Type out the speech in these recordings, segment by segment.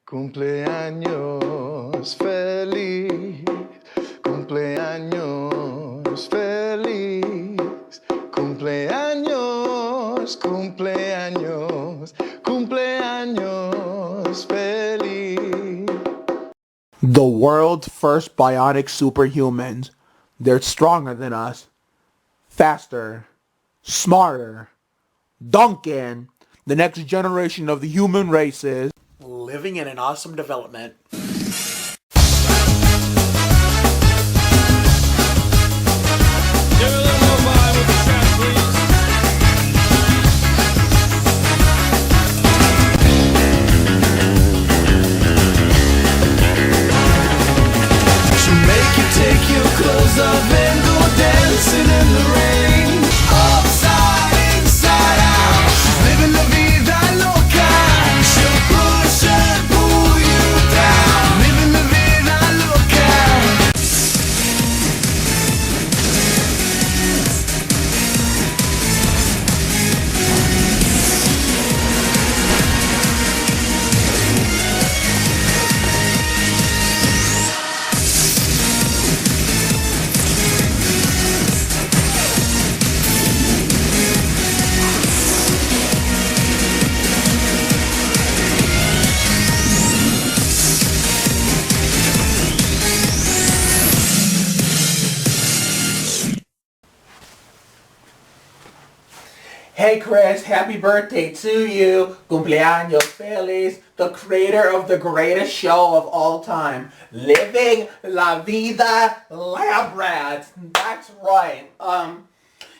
Cumpleaños feliz, cumpleaños feliz, cumpleaños, cumpleaños, cumpleaños feliz. The world's first bionic superhumans. They're stronger than us, faster, smarter. Duncan, the next generation of the human race is living in an awesome development. Take your clothes off and go dancing in the rain. Upside, inside out. She's living la vida loca. She'll push and pull you down. Living la vida loca. Hey Chris, happy birthday to you. Cumpleaños feliz, the creator of the greatest show of all time, Living La Vida Lab Rats. That's right. Yeah,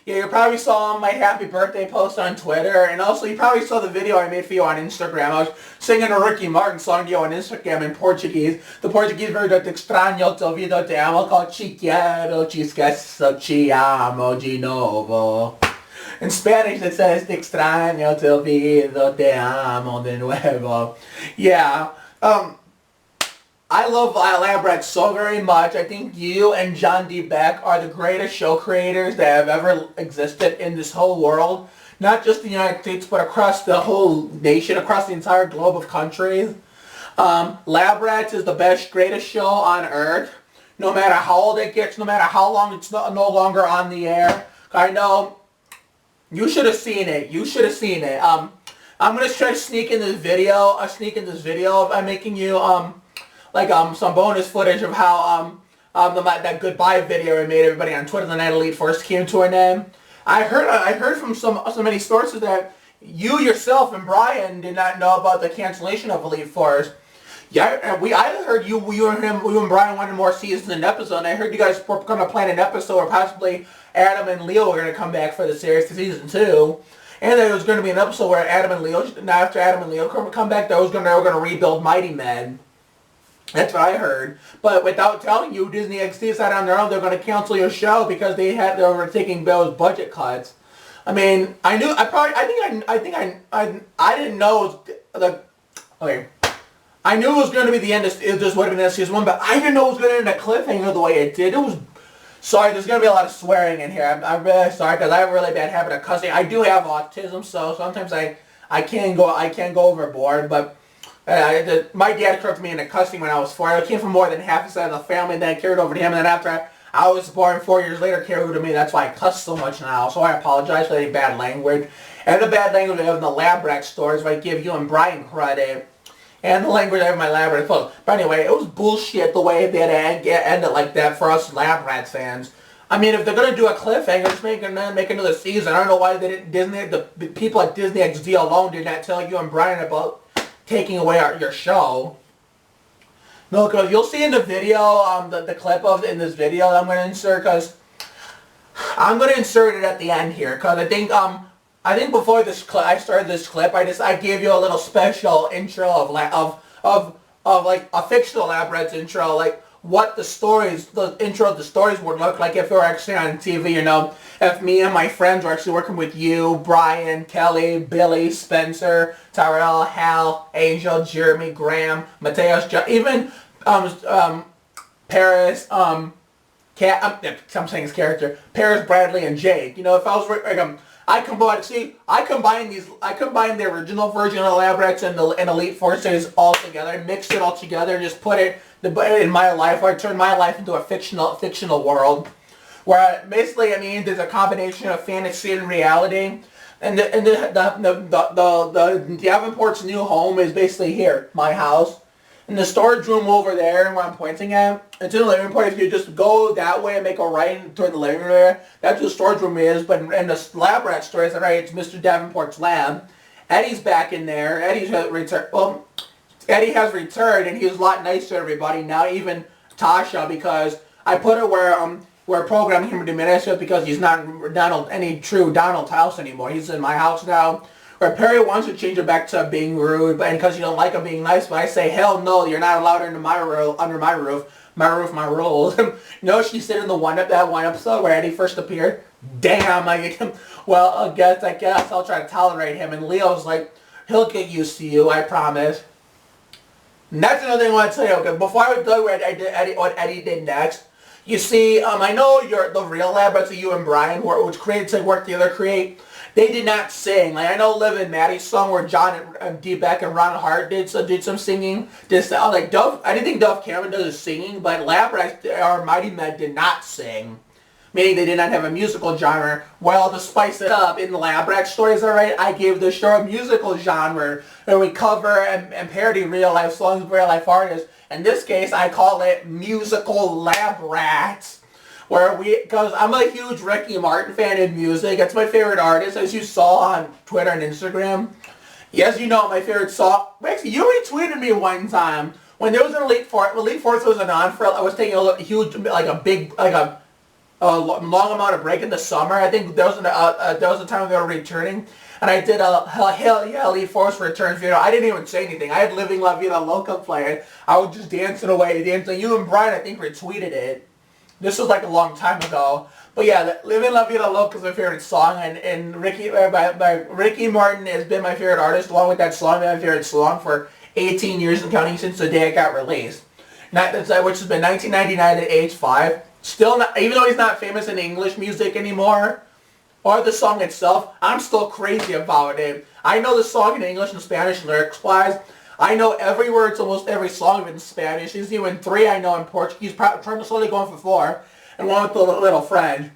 you probably saw my happy birthday post on Twitter, and also you probably saw the video I made for you on Instagram. I was singing a Ricky Martin song to you on Instagram in Portuguese. The Portuguese version, Te extraño, te olvido, te amo, called Te quiero, te esqueço, te amo de novo. In Spanish it says, Te extraño, te olvido, te amo de nuevo. Yeah, I love Lab Rats so very much. I think you and John D. Beck are the greatest show creators that have ever existed in this whole world. Not just the United States, but across the whole nation, across the entire globe of countries. Lab Rats is the best, greatest show on earth. No matter how old it gets, no matter how long it's no longer on the air. I know. You should have seen it. You should have seen it. I'm gonna try to sneak in this video. I'm making you some bonus footage of how that goodbye video I made everybody on Twitter the night Elite first came to an end. I heard from so many sources that you yourself and Brian did not know about the cancellation of Elite Force. Yeah, I heard you and Brian wanted more seasons and episodes. And I heard you guys were going to plan an episode where possibly Adam and Leo were going to come back for the series to season 2. And there was going to be an episode where after Adam and Leo come back, they were going to rebuild Mighty Men. That's what I heard. But without telling you, Disney XD decided on their own they're going to cancel your show because they were taking those budget cuts. I mean, I didn't know I knew it was going to be the end of this would have been season 1, but I didn't know it was going to end a cliffhanger the way it did. It was... Sorry, there's going to be a lot of swearing in here. I'm really sorry because I have a really bad habit of cussing. I do have autism, so sometimes I can go overboard, but my dad corrected me into cussing when I was 4. I came from more than half the side of the family, and then I carried over to him, and then after I was born 4 years later, carried over to me. That's why I cuss so much now, so I apologize for any bad language. And the bad language of the Lab Rat stories, I give you and Brian credit. And the language of my Lab Rat folks. But anyway, it was bullshit the way they had ended like that for us Lab Rat fans. I mean, if they're going to do a cliffhanger, just make another season. I don't know why the people at Disney XD alone did not tell you and Brian about taking away your show. No, because you'll see in the video, the clip of in this video that I'm going to insert, because I'm going to insert it at the end here, because I think before I started this clip, I gave you a little special intro of like a fictional Lab Rats intro, like what the intro of the stories would look like if we were actually on TV, you know, if me and my friends were actually working with you, Brian, Kelly, Billy, Spencer, Tyrell, Hal, Angel, Jeremy, Graham, Mateos, even Paris, I'm saying his character, Paris, Bradley, and Jake. You know, if I was like I combined the original version of Lab Rats and the Elite Four series all together. I mixed it all together and just put it in my life. I turned my life into a fictional world, where basically, I mean, there's a combination of fantasy and reality. And the Davenport's new home is basically here, my house. And the storage room over there, where I'm pointing at, it's in the living room. If you just go that way and make a right toward the living room area, that's what the storage room is. But in the Lab Rat story, it's right, it's Mr. Davenport's lab. Eddie's back in there. Eddie has returned, and he's a lot nicer to everybody now, even Tasha, because I put it where programming him diminished because he's not any true Donald house anymore. He's in my house now. Where Perry wants to change it back to being rude, but because you don't like him being nice, but I say, hell no, you're not allowed under my roof, my rules. No, she said in that one episode where Eddie first appeared, damn, well, I guess I'll try to tolerate him. And Leo's like, he'll get used to you, I promise. And that's another thing I want to tell you. Okay, before I tell you what Eddie did next, you see, I know the real Lab Rats, you and Brian, which worked together, they did not sing. Like, I know Liv and Maddie's song where John and D. Beck and Ron Hart did some singing. Like Duff, I didn't think Duff Cameron does singing, but Lab Rats or Mighty Men did not sing. Meaning they did not have a musical genre. Well, to spice it up, in the Lab Rats stories, alright, I gave the show a musical genre where we cover and parody real life songs of real life artists. In this case, I call it Musical Lab Rats. Because I'm a huge Ricky Martin fan in music. That's my favorite artist, as you saw on Twitter and Instagram. Yes, you know my favorite song. Actually, you retweeted me one time when there was an Elite Four was an on for. I was taking a long amount of break in the summer. I think there was a time they were returning, and I did a hell yeah Elite Force returns video. I didn't even say anything. I had Living La Vida Loca playing. I was just dancing away, dancing. You and Brian, I think, retweeted it. This was like a long time ago. But yeah, Living La Vida Loca is my favorite song, and Ricky Martin has been my favorite artist, along with that song, my favorite song for 18 years and counting since the day it got released. Which has been 1999 at age 5. Still not, even though he's not famous in English music anymore, or the song itself, I'm still crazy about it. I know the song in English and Spanish lyrics-wise. I know every word to almost every song in Spanish. There's even 3 I know in Portuguese. Trying to slowly going for 4. And one with the little friend.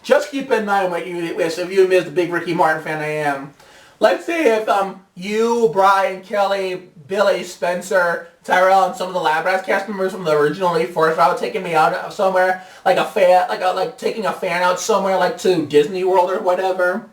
Just keep in mind what you miss if you miss the big Ricky Martin fan I am. Let's say if you, Brian, Kelly, Billy, Spencer, Tyrell, and some of the Lab Rats cast members from the original Elite Four were taking me out somewhere, like taking a fan out somewhere, like to Disney World or whatever.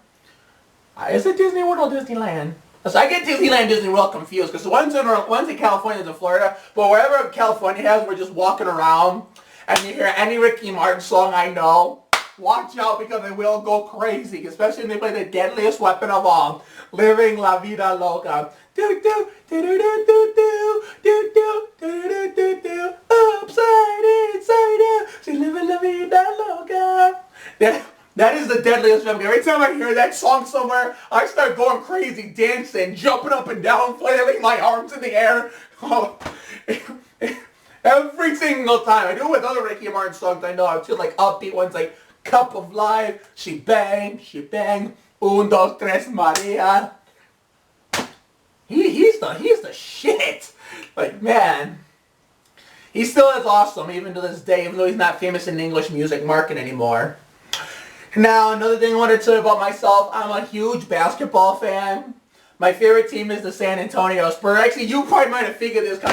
Is it Disney World or Disneyland? So I get Disneyland and Disney World confused because the one's in California and in Florida, but wherever California has, we're just walking around and you hear any Ricky Martin song I know, watch out because they will go crazy, especially when they play the deadliest weapon of all, Living La Vida Loca. Do do do do do do do do do do do do upside inside out, she's living La Vida Loca. That is the deadliest weapon. Every time I hear that song somewhere, I start going crazy, dancing, jumping up and down, flailing my arms in the air. Oh, every single time. I do it with other Ricky Martin songs I know too, like upbeat ones like Cup of Life, She Bang, Un, Dos, Tres, Maria. He's the shit. Like, man. He still is awesome even to this day, even though he's not famous in the English music market anymore. Now, another thing I want to tell you about myself, I'm a huge basketball fan. My favorite team is the San Antonio Spurs. Actually, you probably might have figured this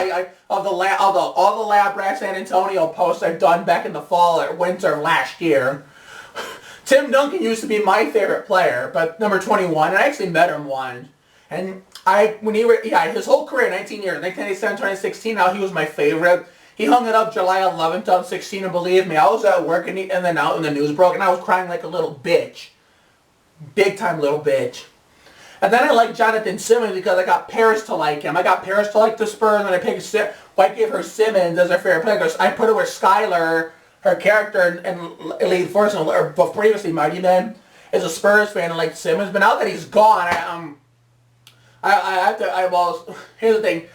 all the Lab Rat San Antonio posts I've done back in the fall or winter of last year. Tim Duncan used to be my favorite player, but number 21, and I actually met him once. And his whole career, 19 years, 1987, 2016, now he was my favorite. He hung it up July 11th, 2016, and believe me, I was at work and then out and the news broke, and I was crying like a little bitch. Big time little bitch. And then I liked Jonathan Simmons because I got Paris to like him. I got Paris to like the Spurs, and I gave her Simmons as her favorite player because I put her with Skylar, her character in Elite Force, or previously Mighty Men, is a Spurs fan and liked Simmons. But now that he's gone, here's the thing.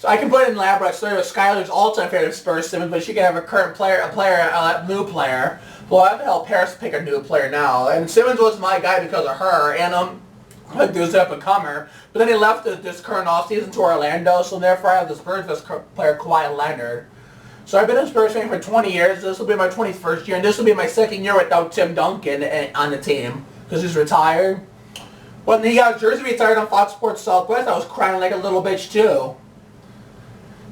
So I can put in lab rat story with Skylar's all-time favorite Spurs Simmons, but she can have a current player, a new player. Well, I have to help Paris pick a new player now. And Simmons was my guy because of her, and like this up-and-comer. But then he left this current offseason to Orlando, so therefore I have the Spurs best player, Kawhi Leonard. So I've been a Spurs fan for 20 years. This will be my 21st year, and this will be my second year without Tim Duncan on the team because he's retired. When he got jersey retired on Fox Sports Southwest, I was crying like a little bitch too.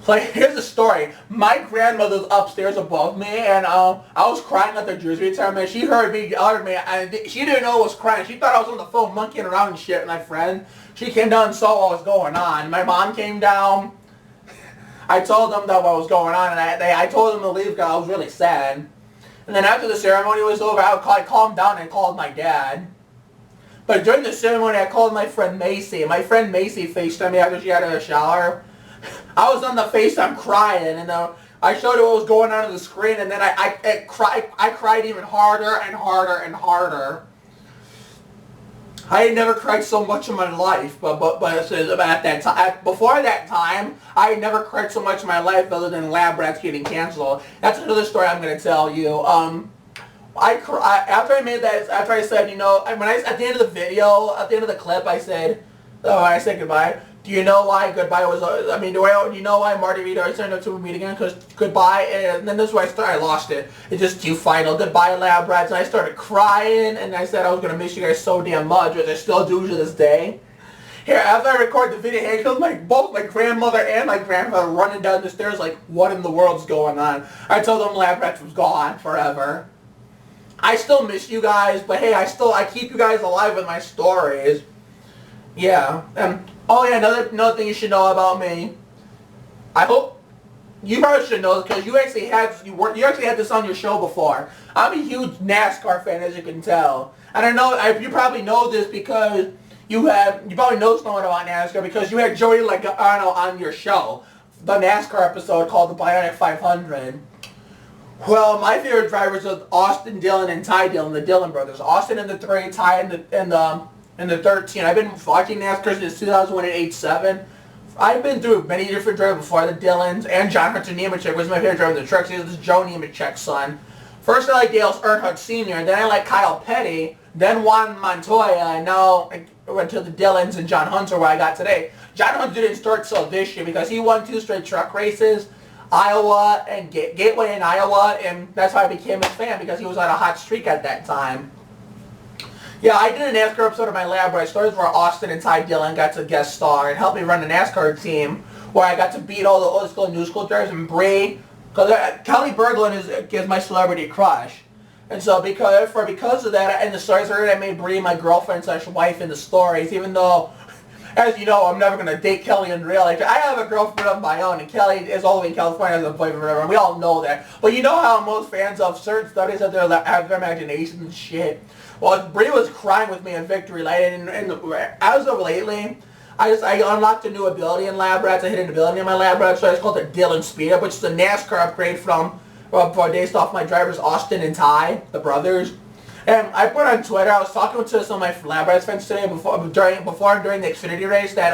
Like, here's the story. My grandmother's upstairs above me, and I was crying at the jersey retirement. She heard me, and she didn't know I was crying. She thought I was on the phone monkeying around and shit with my friend. She came down and saw what was going on. My mom came down. I told them that what was going on, and I told them to leave because I was really sad. And then after the ceremony was over, I calmed down and called my dad. But during the ceremony, I called my friend Macy. My friend Macy FaceTimed me after she had a shower. I was on the FaceTime crying, and I showed her what was going on the screen, and then I cried even harder and harder and harder. I had never cried so much in my life, but at that time, before that time, I had never cried so much in my life other than Lab Rats getting canceled. That's another story I'm going to tell you. After I said, you know, at the end of the video, at the end of the clip, I said goodbye. Do you know why goodbye was, do you know why Marty Reed always turned up to meet again? Because goodbye, and then this is where I lost it. It's just too final. Goodbye, Lab Rats. And I started crying, and I said I was going to miss you guys so damn much, which I still do to this day. Here, after I record the video, here comes both my grandmother and my grandfather running down the stairs like, what in the world's going on? I told them Lab Rats was gone forever. I still miss you guys, but hey, I keep you guys alive with my stories. Yeah, oh yeah, another thing you should know about me. I hope you probably should know because you actually had this on your show before. I'm a huge NASCAR fan, as you can tell, and I know you probably know this because you probably know something about NASCAR because you had Joey Logano on your show, the NASCAR episode called the Bionic 500. Well, my favorite drivers are Austin Dillon and Ty Dillon, the Dillon brothers. Austin in the 3, Ty in the 13. I've been watching NASCAR since 2001 and 87. I've been through many different drivers before, the Dillons, and John Hunter Nemechek was my favorite driver in the trucks. He was Joe Nemechek's son. First I liked Dale Earnhardt Sr., then I liked Kyle Petty, then Juan Montoya, and now I went to the Dillons and John Hunter where I got today. John Hunter didn't start till this year because he won 2 straight truck races, Iowa and Gateway in Iowa, and that's how I became a fan because he was on a hot streak at that time. Yeah, I did a NASCAR episode of my Lab Rat Stories where Austin and Ty Dillon got to guest star and help me run the NASCAR team where I got to beat all the old school and new school drivers and Bree, because Kelly Berglund is my celebrity crush. And so because of that, and the stories I made Bree my girlfriend / wife in the stories, even though, as you know, I'm never going to date Kelly in real life. I have a girlfriend of my own, and Kelly is all the way in California as a boyfriend forever, and we all know that. But you know how most fans of certain studies have their imagination and shit. Well, Bree was crying with me in Victory Lane, and as of lately, I unlocked a new ability in Lab Rats, a hidden ability in my Lab Rats, so it's called the Dillon Speed Up, which is a NASCAR upgrade based off my drivers Austin and Ty, the brothers. And I put on Twitter, I was talking to some of my Lab Rats friends today during the Xfinity race that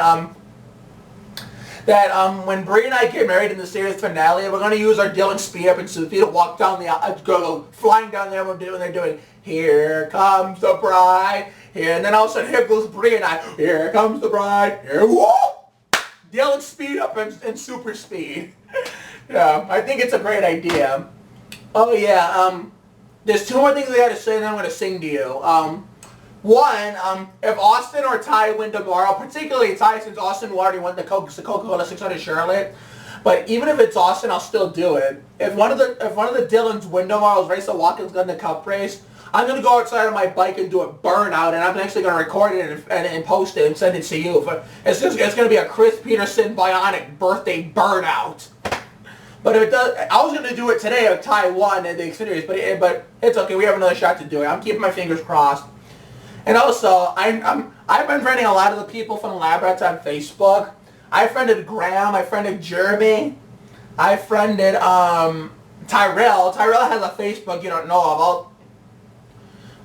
when Bree and I get married in the series finale, we're going to use our Dillon Speed Up and Sophia to walk down go flying down there when they're doing, here comes the bride, here, and then all of a sudden here goes Bree and I, here comes the bride, here, whoa! Dillon Speed Up and super speed. Yeah, I think it's a great idea. Oh yeah, there's 2 more things I got to say and then I'm going to sing to you. One, if Austin or Ty win tomorrow, particularly Ty since Austin already won the Coca-Cola 600 Charlotte, but even if it's Austin, I'll still do it. If one of the Dillons win tomorrow's race, the Watkins Gun the Cup race, I'm going to go outside on my bike and do a burnout, and I'm actually going to record it and post it and send it to you. But it's going to be a Chris Peterson Bionic birthday burnout. But if it does, I was going to do it today if Ty won in the Xfinity, but it's okay. We have another shot to do it. I'm keeping my fingers crossed. And also, I've been friending a lot of the people from Lab Rats on Facebook. I friended Graham. I friended Jeremy. I friended Tyrell. Tyrell has a Facebook you don't know of.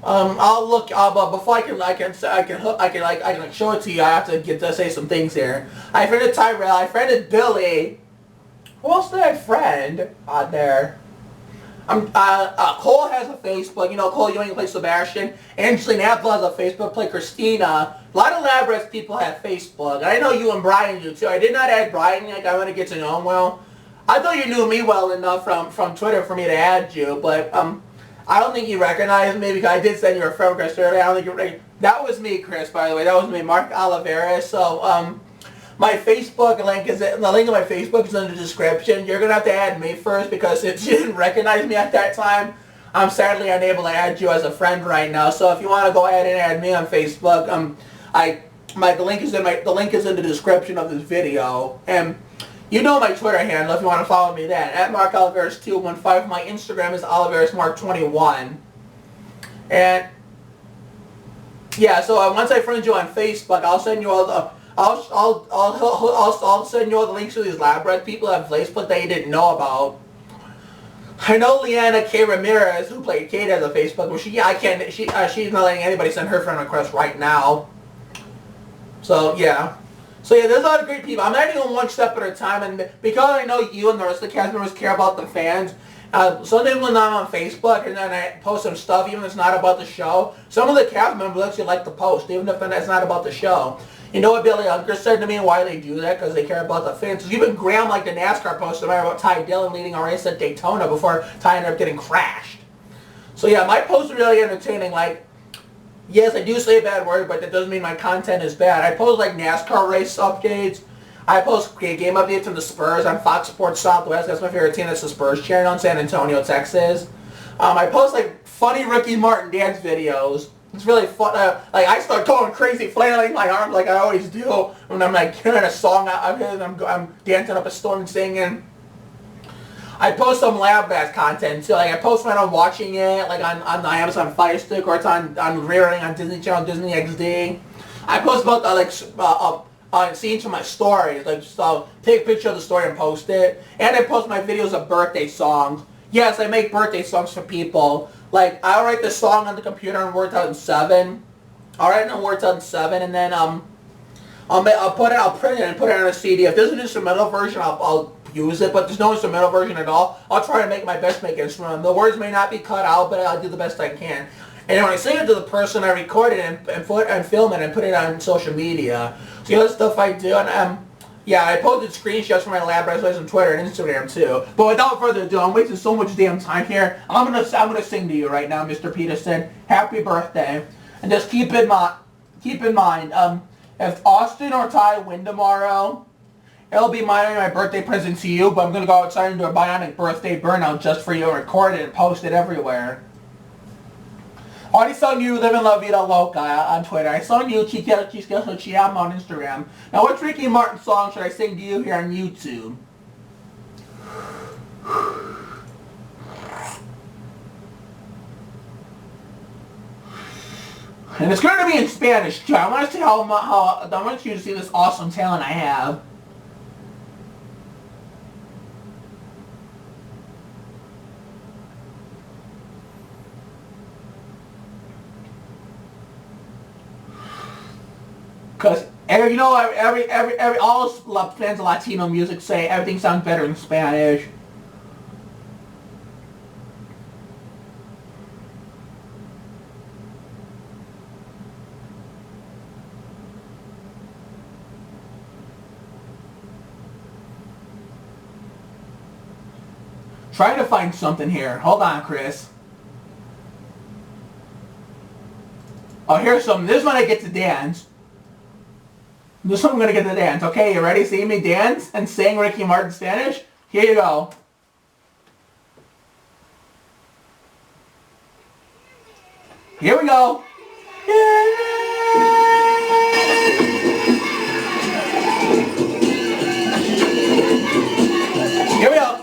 I'll look. But before I can show it to you. I have to get to say some things here. I friended Tyrell. I friended Billy. Who else did I friend on there? Cole has a Facebook. You know, Cole Ewing plays Sebastian. Angelina Apple has a Facebook. Play Christina. A lot of Labyrinth people have Facebook. And I know you and Brian do too. I did not add Brian yet. I want to get to know him well. I thought you knew me well enough from Twitter for me to add you, but I don't think you recognized me because I did send you a friend request earlier. I don't think you that was me, Chris. By the way, that was me, Mark Oliveira. So my Facebook link the link of my Facebook is in the description. You're gonna have to add me first because if you didn't recognize me at that time, I'm sadly unable to add you as a friend right now. So if you want to go ahead and add me on Facebook, the link is in the description of this video. And you know my Twitter handle if you want to follow me then. At Mark Oliveris 215. My Instagram is OliverisMark21. And yeah, so once I friend you on Facebook, I'll send you all the I'll send you all the links to these Labyrinth people on Facebook that you didn't know about. I know Leanna K. Ramirez, who played Kate, has a Facebook, but she's not letting anybody send her friend requests right now. So yeah. So yeah, there's a lot of great people. I'm adding them one step at a time, and because I know you and the rest of the cast members care about the fans, sometimes when I'm on Facebook and then I post some stuff, even if it's not about the show, some of the cast members actually like the post, even if it's not about the show. You know what Billy Unker said to me and why they do that? Because they care about the fans. Even Graham liked the NASCAR post about Ty Dillon leading a race at Daytona before Ty ended up getting crashed. So yeah, my posts are really entertaining. Like, yes, I do say a bad word, but that doesn't mean my content is bad. I post like NASCAR race updates. I post game updates from the Spurs on Fox Sports Southwest. That's my favorite team. That's the Spurs channel in San Antonio, Texas. I post like funny Ricky Martin dance videos. It's really fun. Like I start going crazy, flailing my arms like I always do when I'm like hearing a song out and I'm dancing up a storm and singing. I post some lab bass content too. Like I post when I'm watching it, like on the Amazon Fire Stick, or it's on reruning on Disney Channel, Disney XD. I post about scenes from my stories. Like so I'll take a picture of the story and post it. And I post my videos of birthday songs. Yes, I make birthday songs for people. Like I'll write the song on the computer in Word 2007. I'll write it in Word 2007, and then I'll print it and put it on a CD. If there's an instrumental version, I'll use it, but there's no instrumental version at all. I'll try to make my best make instrumental. The words may not be cut out, but I'll do the best I can. And when I sing it to the person, I record it and film it and put it on social media. So that's stuff I do. And yeah, I posted screenshots from my lab race on Twitter and Instagram too. But without further ado, I'm wasting so much damn time here. I'm gonna sing to you right now, Mr. Peterson. Happy birthday. And just keep in mind, if Austin or Ty win tomorrow, it'll be my birthday present to you, but I'm going to go outside and do a bionic birthday burnout just for you and record it and post it everywhere. I already saw you Living La Vida Loca on Twitter. I saw you Chiam on Instagram. Now what Ricky Martin song should I sing to you here on YouTube? And it's going to be in Spanish too. I want to see I want you to see this awesome talent I have. Because you know, all fans of Latino music say everything sounds better in Spanish. Trying to find something here. Hold on, Chris. Oh, here's something. This one I get to dance. This one I'm going to get to dance. Okay, you ready? See me dance and sing Ricky Martin Spanish? Here you go. Here we go. Here we go.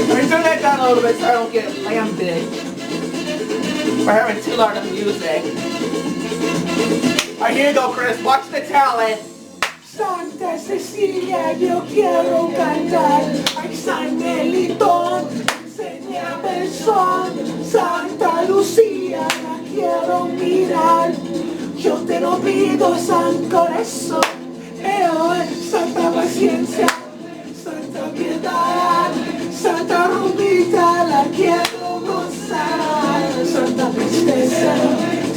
Let me turn that down a little bit so I don't get lambig. We're having too loud of music. Alright, here you go, Chris. Watch the talent. Santa Cecilia, yo quiero cantar. Ay, San Melitón, enséñame el son. Santa Lucía, la quiero mirar. Yo te lo pido, San Corazón. Santa Paciencia, Santa Piedad, Santa Rubita, la quiero gozar. Santa Tristeza,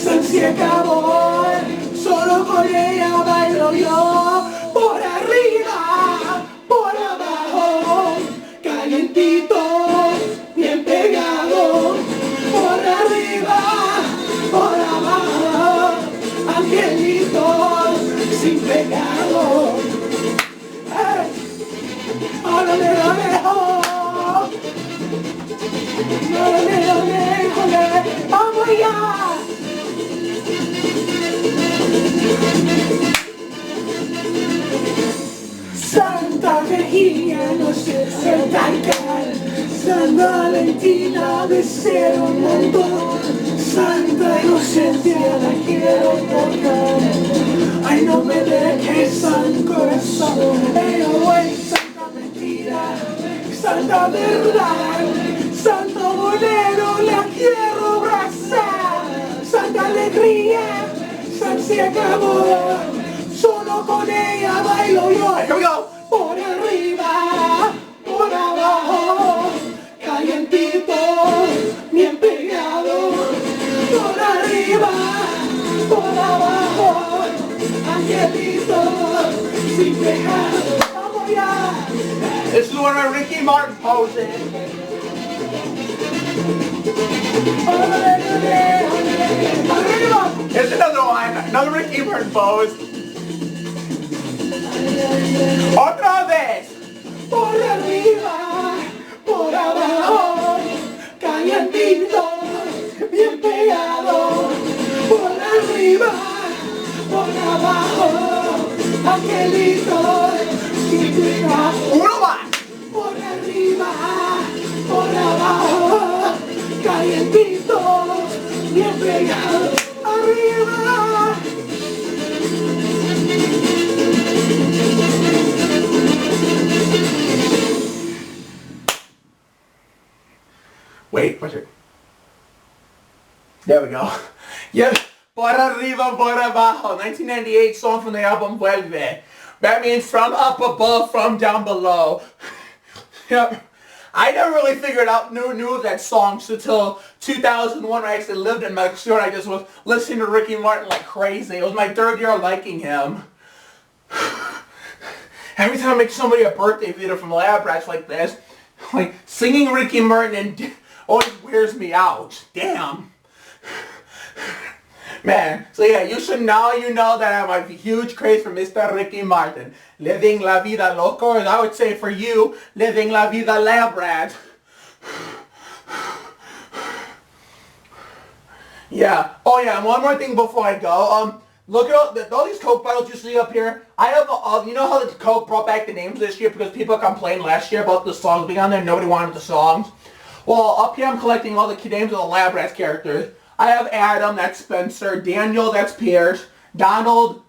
San se acabó. Solo con ella bailo yo. Por arriba, por abajo, calientito, bien pegado. Por arriba, por abajo, angelitos sin pecado. Ahora me lo dejo. Vamos ya. Santa Virginia, no sé cantar. Santa Valentina, deseo un montón. Santa Inocencia, la quiero tocar. Ay, no me dejes, San Corazón. Santa Mentira, Santa Verdad, Santa Bolero, la quiero abrazar. Santa Alegría, San se acabó. Solo con ella bailo yo. Here we go. Por arriba, por abajo, calientito, bien pegado. Por arriba, por abajo, angelito, sin pecado. Vamos ya. This is one of my Ricky Martin poses. Here's another one, another Ricky Martin pose. Otra vez. Por arriba, por abajo, calientito, bien pegado. Por arriba, por abajo, angelito, sin pecado. Uno más. Por arriba, por abajo, calientito, bien pegado. Arriba. Wait, what's it? There we go. Yes, por arriba, por abajo. 1998 song from the album Vuelve. That means from up above, from down below. Yep. I never really figured out, knew of that song until 2001 when I actually lived in Mexico and I just was listening to Ricky Martin like crazy. It was my third year liking him. Every time I make somebody a birthday video from Lab Rats like this, like singing Ricky Martin and always wears me out. Damn. Man, so yeah, you should know, that I have a huge craze for Mr. Ricky Martin. Living la vida loco, or I would say for you, living la vida lab rat. Yeah. Oh yeah, and one more thing before I go. Look at all these Coke bottles you see up here. I have, you know how the Coke brought back the names this year because people complained last year about the songs being on there. Nobody wanted the songs. Well, up here I'm collecting all the names of the Lab Rats characters. I have Adam, that's Spencer, Daniel, that's Pierce, Donald,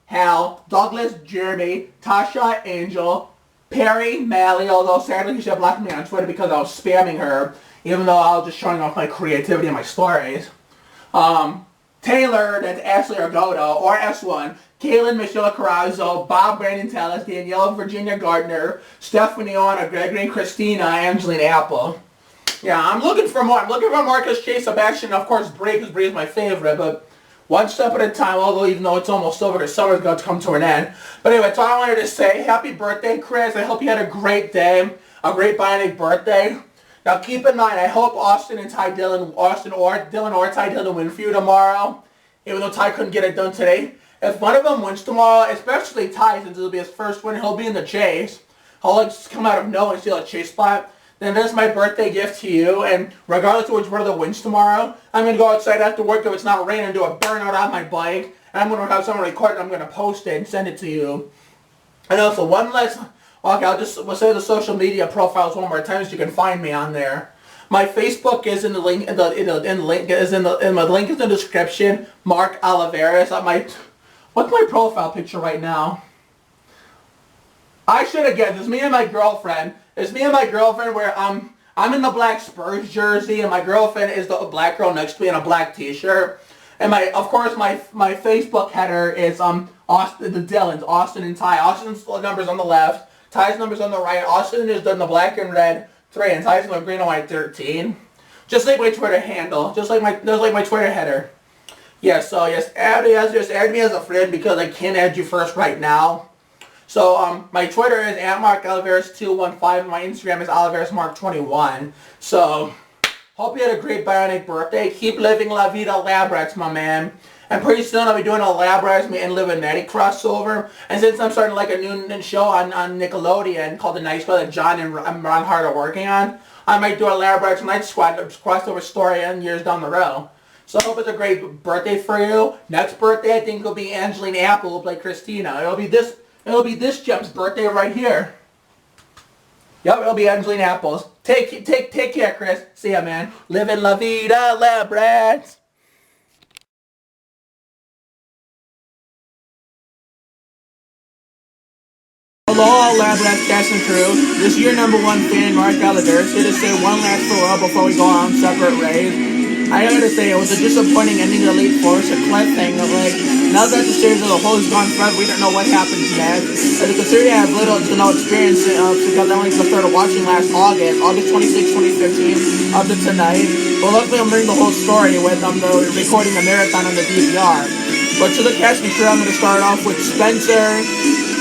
Hal, Douglas, Jeremy, Tasha, Angel, Perry, Mally, although sadly she blocked me on Twitter because I was spamming her, even though I was just showing off my creativity in my stories. Taylor, that's Ashley Argota, or S1, Kaylin, Michelle Carrazzo, Bob Brandon Tellis, Danielle Virginia Gardner, Stephanie Anna, Gregory and Christina, Angeline Apple. Yeah, I'm looking for more. I'm looking for Marcus Chase, Sebastian, of course, Brie, because Brie is my favorite, but one step at a time, although even though it's almost over, because summer's going to come to an end. But anyway, that's all I wanted to say. Happy birthday, Chris. I hope you had a great day, a great bionic birthday. Now keep in mind, I hope Austin or Ty Dillon win for you tomorrow, even though Ty couldn't get it done today. If one of them wins tomorrow, especially Ty, since it'll be his first win, he'll be in the chase. He'll just come out of nowhere and steal a chase spot. Then there's my birthday gift to you, and regardless of which one of the wins tomorrow, I'm going to go outside after work if it's not raining and do a burnout on my bike, and I'm going to have someone record it, and I'm going to post it and send it to you. And also, one last, okay, we'll say the social media profiles one more time so you can find me on there. My Facebook is in the link, my link is in the description, Mark Oliveras. What's my profile picture right now? I should have guessed. It's me and my girlfriend. It's me and my girlfriend where I'm in the black Spurs jersey and my girlfriend is the black girl next to me in a black t-shirt. And of course my Facebook header is Austin, the Dylans, Austin and Ty. Austin's numbers on the left, Ty's numbers on the right. Austin is in the black and red 3 and Ty's in the green and white 13. Just like my Twitter handle. Just like my Twitter header. Yes, so yes, just add me as a friend because I can't add you first right now. So my Twitter is @MarkOliveris215 and my Instagram is OliverisMark21. So hope you had a great bionic birthday. Keep living La Vida Labrats, my man. And pretty soon I'll be doing a Labrats and Live and Nettie crossover. And since I'm starting like a new show on Nickelodeon called The Night Squad that John and Ron Hart are working on, I might do a Labrats Night Squad crossover story in years down the road. So I hope it's a great birthday for you. Next birthday I think it'll be Angeline Apple who will play Christina. It'll be this Jemp's birthday right here. Yep, it'll be Angeline Apples. Take care, Chris. See ya, man. Living La Vida, Labrats. Hello, all Labrats cast and crew. This is your #1 fan, Mark Oliveris, here to say one last farewell before we go on separate ways. I gotta say, it was a disappointing ending to Elite Four. It's a cliffhanger. Like, now that the series as a whole has gone forever, we don't know what happens next. As considering I have little to no experience because I only just started watching last August 26, 2015, up to tonight. But luckily I'm learning the whole story with recording the marathon on the DVR. But to the cast and crew, I'm going to start off with Spencer,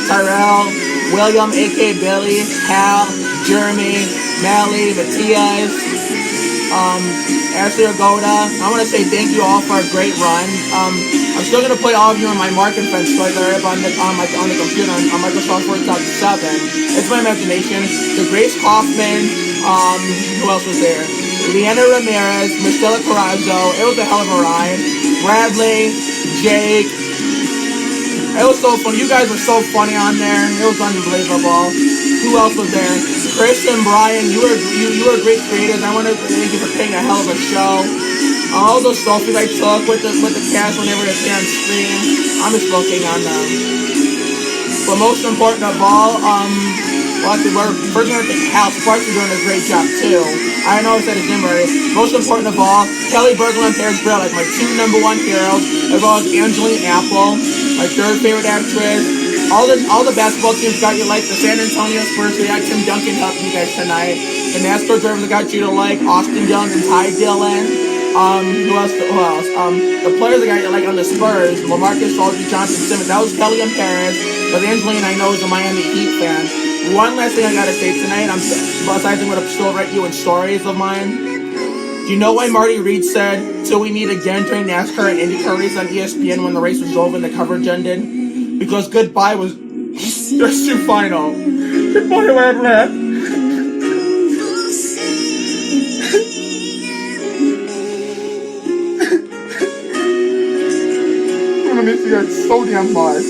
Tyrell, William, a.k.a. Billy, Hal, Jeremy, Mally, Matthias, Ashley Agoda. I want to say thank you all for a great run. I'm still going to play all of you on my Mark and Friends story that I have on the computer on Microsoft Word 2007. It's my imagination. The Grace Kaufman, who else was there? Leanna Ramirez, Marcella Corazzo. It was a hell of a ride. Bradley, Jake. It was so funny. You guys were so funny on there. It was unbelievable. Who else was there? Chris and Brian, you were great creators. I want to thank you for putting a hell of a show. All those selfies I took with the cast whenever they appear on screen, I'm just looking on them. But most important of all, we're going to thank Hal Sparks for doing a great job too. I know I said his name already. Most important of all, Kelly Bergman and Paris Brill, like my 2 #1 heroes, as well as Angeline Apple, my 3rd favorite actress. All the basketball teams got you like the San Antonio Spurs. We had Tim Duncan helping you guys tonight. The NASCAR drivers got you to like Austin Dillon and Ty Dillon. Who else? The players that got you like on the Spurs, LaMarcus Aldridge, Johnson Simmons. That was Kelly and Paris. But Angeline, I know, is a Miami Heat fan. One last thing I gotta say tonight. Besides I'm gonna still write you in stories of mine. Do you know why Marty Reed said, "Till we meet again" during NASCAR and IndyCar race on ESPN when the race was over and the coverage ended? Because goodbye was just too final. Goodbye, Labrad. I'm gonna miss you guys so damn much.